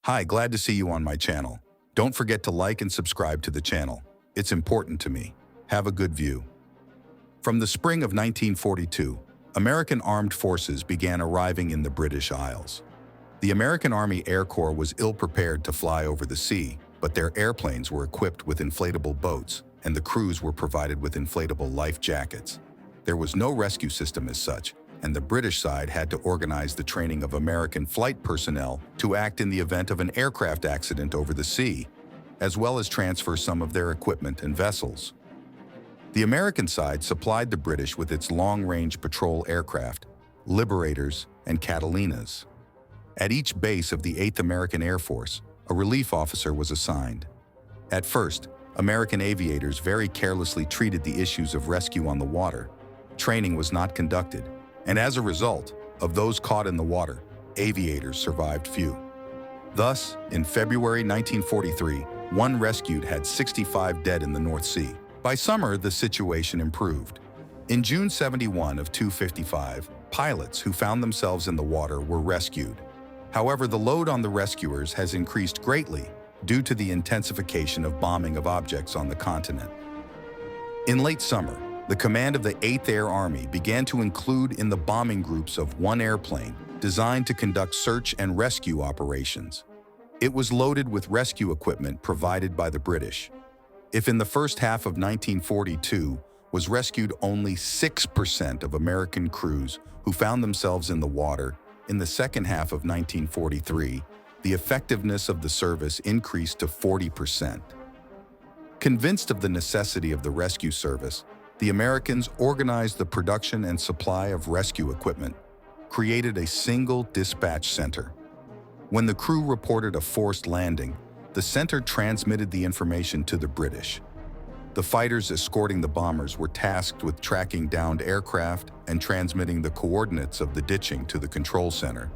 Hi, glad to see you on my channel. Don't forget to like and subscribe to the channel. It's important to me. Have a good view. From the spring of 1942, American armed forces began arriving in the British Isles. The American Army Air Corps was ill-prepared to fly over the sea, but their airplanes were equipped with inflatable boats, and the crews were provided with inflatable life jackets. There was no rescue system as such, and the British side had to organize the training of American flight personnel to act in the event of an aircraft accident over the sea, as well as transfer some of their equipment and vessels. The American side supplied the British with its long-range patrol aircraft, Liberators and Catalinas. At each base of the 8th American Air Force, a relief officer was assigned. At first, American aviators very carelessly treated the issues of rescue on the water. Training was not conducted, and as a result, of those caught in the water, aviators survived few. Thus, in February 1943, one rescued had 65 dead in the North Sea. By summer, the situation improved. In June 71 of 255, pilots who found themselves in the water were rescued. However, the load on the rescuers has increased greatly due to the intensification of bombing of objects on the continent. In late summer, the command of the 8th Air Army began to include in the bombing groups of one airplane designed to conduct search and rescue operations. It was loaded with rescue equipment provided by the British. If in the first half of 1942 was rescued only 6% of American crews who found themselves in the water, in the second half of 1943, the effectiveness of the service increased to 40%. Convinced of the necessity of the rescue service, the Americans organized the production and supply of rescue equipment, created a single dispatch center. When the crew reported a forced landing, the center transmitted the information to the British. The fighters escorting the bombers were tasked with tracking downed aircraft and transmitting the coordinates of the ditching to the control center.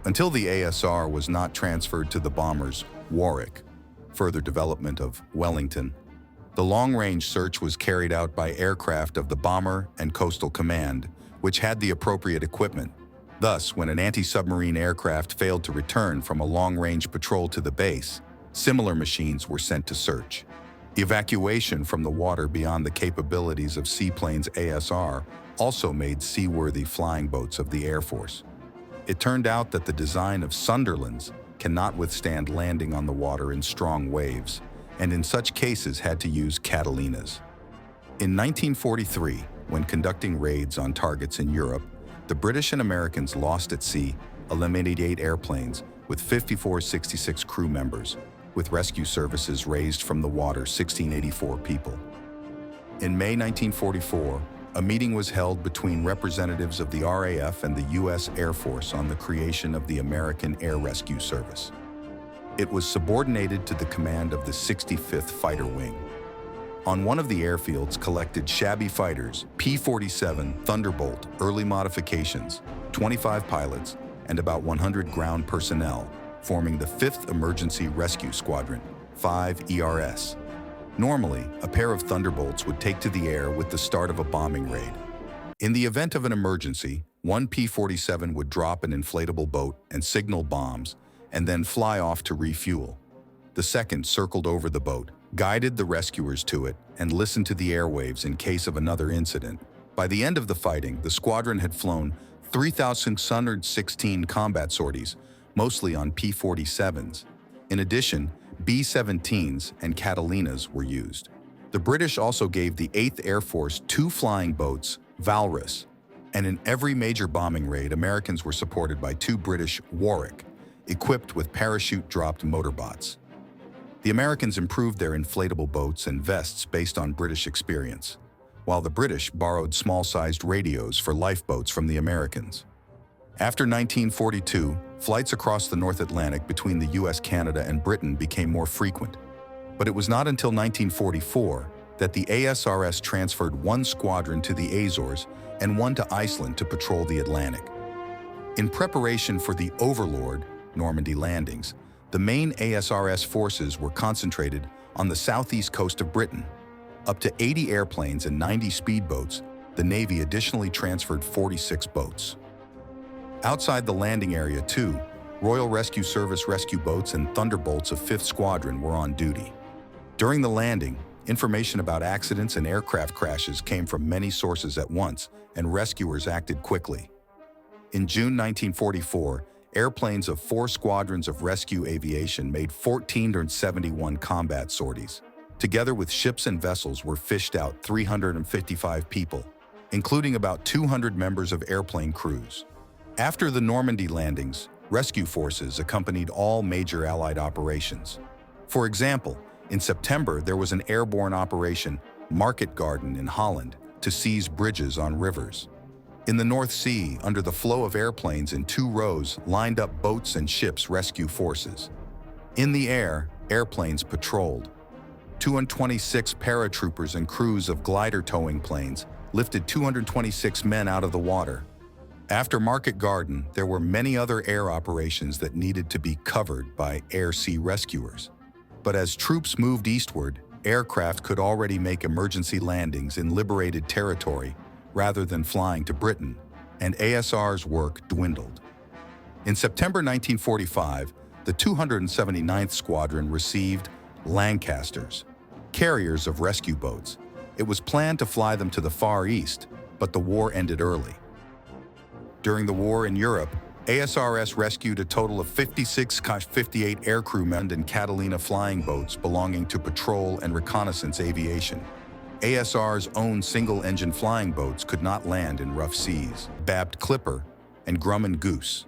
Until the ASR was not transferred to the bombers Warwick, further development of Wellington, the long-range search was carried out by aircraft of the Bomber and Coastal Command, which had the appropriate equipment. Thus, when an anti-submarine aircraft failed to return from a long-range patrol to the base, similar machines were sent to search. Evacuation from the water beyond the capabilities of seaplanes ASR also made seaworthy flying boats of the Air Force. It turned out that the design of Sunderlands cannot withstand landing on the water in strong waves, and in such cases had to use Catalinas. In 1943, when conducting raids on targets in Europe, the British and Americans lost at sea 1188 airplanes with 5466 crew members, with rescue services raised from the water 1684 people. In May 1944, a meeting was held between representatives of the RAF and the U.S. Air Force on the creation of the American Air Rescue Service. It was subordinated to the command of the 65th Fighter Wing. On one of the airfields collected shabby fighters, P-47 Thunderbolt early modifications, 25 pilots, and about 100 ground personnel, forming the 5th Emergency Rescue Squadron, 5 ERS. Normally, a pair of Thunderbolts would take to the air with the start of a bombing raid. In the event of an emergency, one P-47 would drop an inflatable boat and signal bombs, and then fly off to refuel. The second circled over the boat, guided the rescuers to it, and listened to the airwaves in case of another incident. By the end of the fighting, the squadron had flown 3,616 combat sorties, mostly on P-47s. In addition, B-17s and Catalinas were used. The British also gave the 8th Air Force 2 flying boats, Valrus, and in every major bombing raid, Americans were supported by 2 British Warwick, equipped with parachute-dropped motorbots. The Americans improved their inflatable boats and vests based on British experience, while the British borrowed small-sized radios for lifeboats from the Americans. After 1942, flights across the North Atlantic between the US, Canada, and Britain became more frequent. But it was not until 1944 that the ASRS transferred one squadron to the Azores and one to Iceland to patrol the Atlantic. In preparation for the Overlord Normandy landings, the main ASRS forces were concentrated on the southeast coast of Britain. Up to 80 airplanes and 90 speedboats, the Navy additionally transferred 46 boats. Outside the landing area too, Royal Rescue Service rescue boats and Thunderbolts of 5th Squadron were on duty. During the landing, information about accidents and aircraft crashes came from many sources at once, and rescuers acted quickly. In June 1944, airplanes of 4 squadrons of rescue aviation made 1,471 combat sorties. Together with ships and vessels were fished out 355 people, including about 200 members of airplane crews. After the Normandy landings, rescue forces accompanied all major Allied operations. For example, in September there was an airborne operation, Market Garden in Holland, to seize bridges on rivers. In the North Sea, under the flow of airplanes in 2 rows, lined up boats and ships rescue forces. In the air, airplanes patrolled. 226 paratroopers and crews of glider towing planes lifted 226 men out of the water. After Market Garden, there were many other air operations that needed to be covered by air-sea rescuers. But as troops moved eastward, aircraft could already make emergency landings in liberated territory rather than flying to Britain, and ASR's work dwindled. In September 1945, the 279th Squadron received Lancasters, carriers of rescue boats. It was planned to fly them to the Far East, but the war ended early. During the war in Europe, ASRS rescued a total of 58 aircrewmen and Catalina flying boats belonging to patrol and reconnaissance aviation. ASR's own single-engine flying boats could not land in rough seas, Babbed Clipper and Grumman Goose.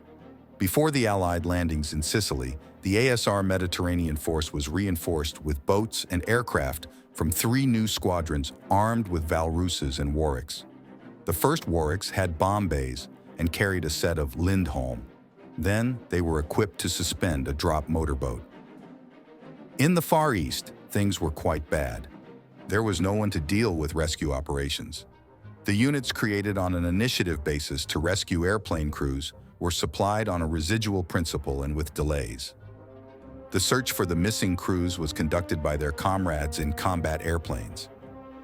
Before the Allied landings in Sicily, the ASR Mediterranean Force was reinforced with boats and aircraft from 3 new squadrons armed with Valrusas and Warwicks. The first Warwicks had bomb bays and carried a set of Lindholm. Then they were equipped to suspend a drop motorboat. In the Far East, things were quite bad. There was no one to deal with rescue operations. The units created on an initiative basis to rescue airplane crews were supplied on a residual principle and with delays. The search for the missing crews was conducted by their comrades in combat airplanes.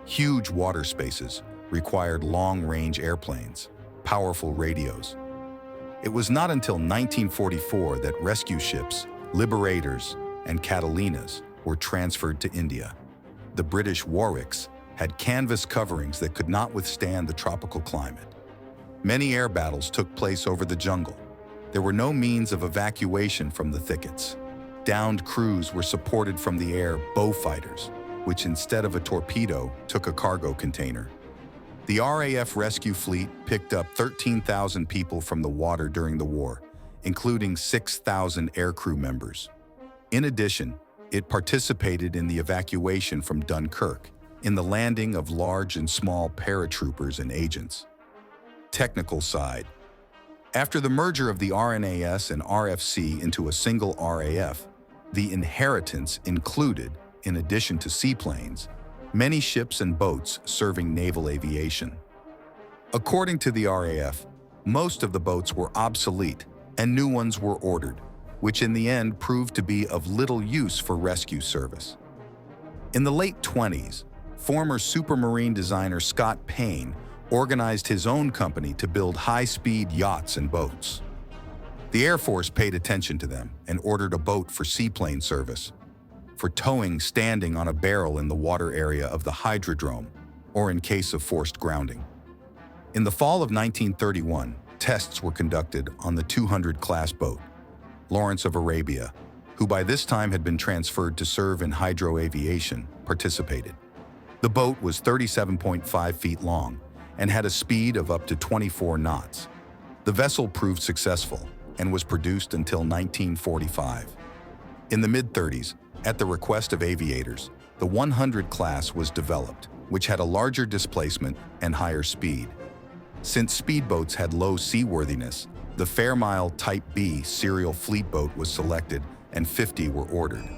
Huge water spaces required long-range airplanes, powerful radios. It was not until 1944 that rescue ships, Liberators, and Catalinas were transferred to India. The British Warwicks had canvas coverings that could not withstand the tropical climate. Many air battles took place over the jungle. There were no means of evacuation from the thickets. Downed crews were supported from the air bow fighters, which instead of a torpedo took a cargo container. The RAF rescue fleet picked up 13,000 people from the water during the war, including 6,000 aircrew members. In addition, it participated in the evacuation from Dunkirk, in the landing of large and small paratroopers and agents. Technical side. After the merger of the RNAS and RFC into a single RAF, the inheritance included, in addition to seaplanes, many ships and boats serving naval aviation. According to the RAF, most of the boats were obsolete and new ones were ordered, which in the end proved to be of little use for rescue service. In the late 20s, former supermarine designer Scott Payne organized his own company to build high-speed yachts and boats. The Air Force paid attention to them and ordered a boat for seaplane service, for towing standing on a barrel in the water area of the hydrodrome, or in case of forced grounding. In the fall of 1931, tests were conducted on the 200-class boat. Lawrence of Arabia, who by this time had been transferred to serve in hydroaviation, participated. The boat was 37.5 feet long and had a speed of up to 24 knots. The vessel proved successful and was produced until 1945. In the mid-30s, at the request of aviators, the 100 class was developed, which had a larger displacement and higher speed. Since speedboats had low seaworthiness, the Fairmile Type B serial fleet boat was selected and 50 were ordered.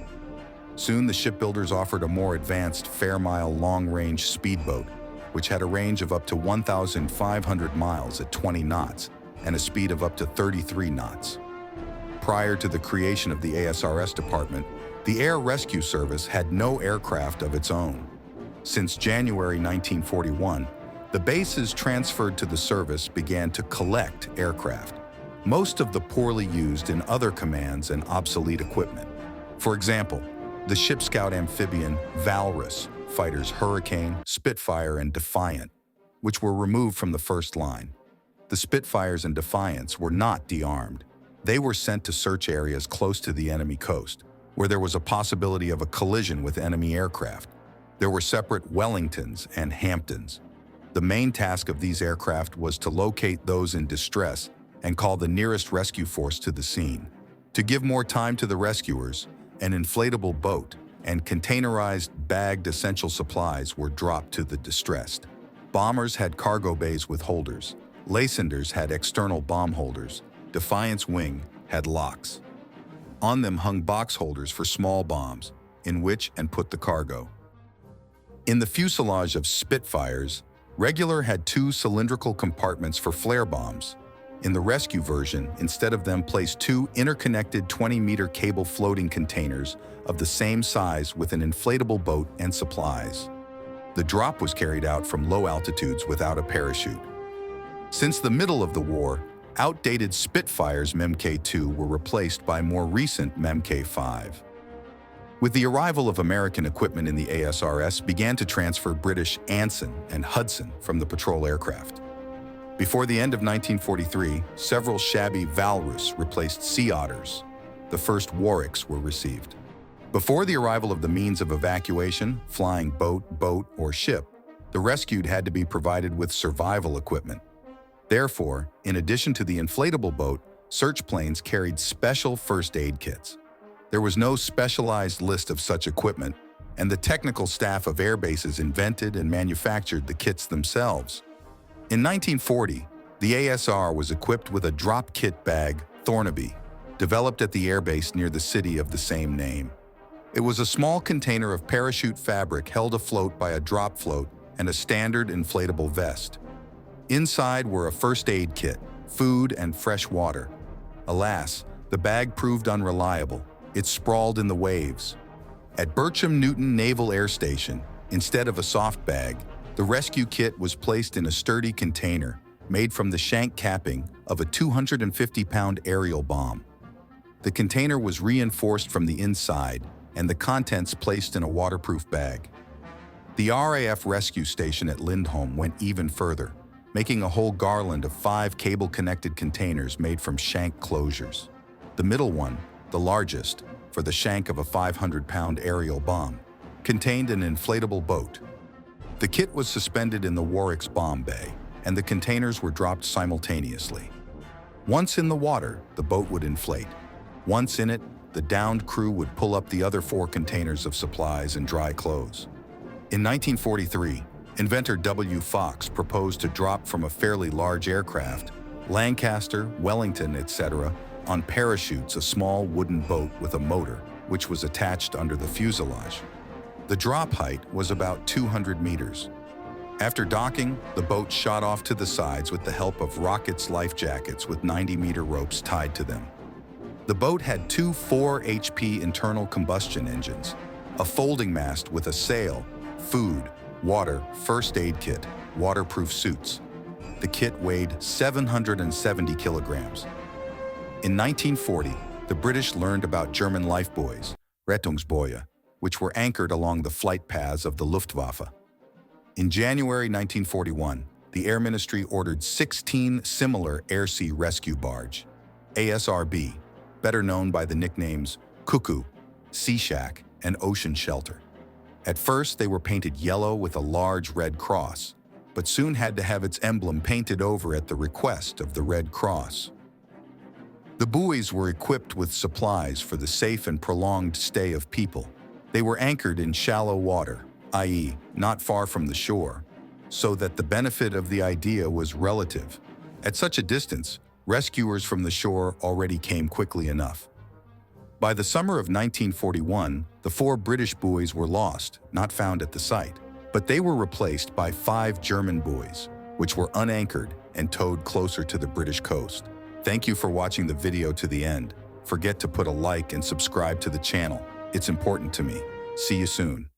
Soon the shipbuilders offered a more advanced Fairmile long-range speedboat, which had a range of up to 1,500 miles at 20 knots and a speed of up to 33 knots. Prior to the creation of the ASRS department, the Air Rescue Service had no aircraft of its own. Since January 1941, the bases transferred to the service began to collect aircraft. most of the poorly used in other commands and obsolete equipment. For example, the Ship Scout amphibian Valrus, fighters Hurricane, Spitfire, and Defiant, which were removed from the first line. The Spitfires and Defiants were not de-armed. They were sent to search areas close to the enemy coast, where there was a possibility of a collision with enemy aircraft. There were separate Wellingtons and Hamptons. The main task of these aircraft was to locate those in distress and call the nearest rescue force to the scene. To give more time to the rescuers, an inflatable boat and containerized bagged essential supplies were dropped to the distressed. Bombers had cargo bays with holders. Laycenders had external bomb holders. Defiant's wing had locks. On them hung box holders for small bombs, in which and put the cargo. In the fuselage of Spitfires, Regular had two cylindrical compartments for flare bombs. In the rescue version, instead of them placed two interconnected 20-meter cable floating containers of the same size with an inflatable boat and supplies. The drop was carried out from low altitudes without a parachute. Since the middle of the war, outdated Spitfires MEMK-2 were replaced by more recent MEMK-5. With the arrival of American equipment in the ASRS began to transfer British Anson and Hudson from the patrol aircraft. Before the end of 1943, several shabby Valrus replaced Sea Otters. The first Warwicks were received. Before the arrival of the means of evacuation, flying boat, or ship, the rescued had to be provided with survival equipment. Therefore, in addition to the inflatable boat, search planes carried special first aid kits. There was no specialized list of such equipment, and the technical staff of air bases invented and manufactured the kits themselves. In 1940, the ASR was equipped with a drop kit bag, Thornaby, developed at the airbase near the city of the same name. It was a small container of parachute fabric held afloat by a drop float and a standard inflatable vest. Inside were a first aid kit, food, and fresh water. Alas, the bag proved unreliable. It sprawled in the waves. At Bircham Newton Naval Air Station, instead of a soft bag, the rescue kit was placed in a sturdy container made from the shank capping of a 250-pound aerial bomb. The container was reinforced from the inside and the contents placed in a waterproof bag. The RAF rescue station at Lindholm went even further, making a whole garland of 5 cable-connected containers made from shank closures. The middle one, the largest, for the shank of a 500-pound aerial bomb, contained an inflatable boat. The kit was suspended in the Warwick's bomb bay, and the containers were dropped simultaneously. Once in the water, the boat would inflate. Once in it, the downed crew would pull up the other 4 containers of supplies and dry clothes. In 1943, inventor W. Fox proposed to drop from a fairly large aircraft, Lancaster, Wellington, etc., on parachutes a small wooden boat with a motor, which was attached under the fuselage. The drop height was about 200 meters. After docking, the boat shot off to the sides with the help of rockets' life jackets with 90-meter ropes tied to them. The boat had 2 4 HP internal combustion engines, a folding mast with a sail, food, water, first aid kit, waterproof suits. The kit weighed 770 kilograms. In 1940, the British learned about German lifebuoys, Rettungsboje, which were anchored along the flight paths of the Luftwaffe. In January 1941, the Air Ministry ordered 16 similar air-sea rescue barge, ASRB, better known by the nicknames Cuckoo, Sea Shack, and Ocean Shelter. At first, they were painted yellow with a large red cross, but soon had to have its emblem painted over at the request of the Red Cross. The buoys were equipped with supplies for the safe and prolonged stay of people. They were anchored in shallow water, i.e., not far from the shore, so that the benefit of the idea was relative. At such a distance, rescuers from the shore already came quickly enough. By the summer of 1941, the 4 British buoys were lost, not found at the site, but they were replaced by 5 German buoys, which were unanchored and towed closer to the British coast. Thank you for watching the video to the end. Forget to put a like and subscribe to the channel. It's important to me. See you soon.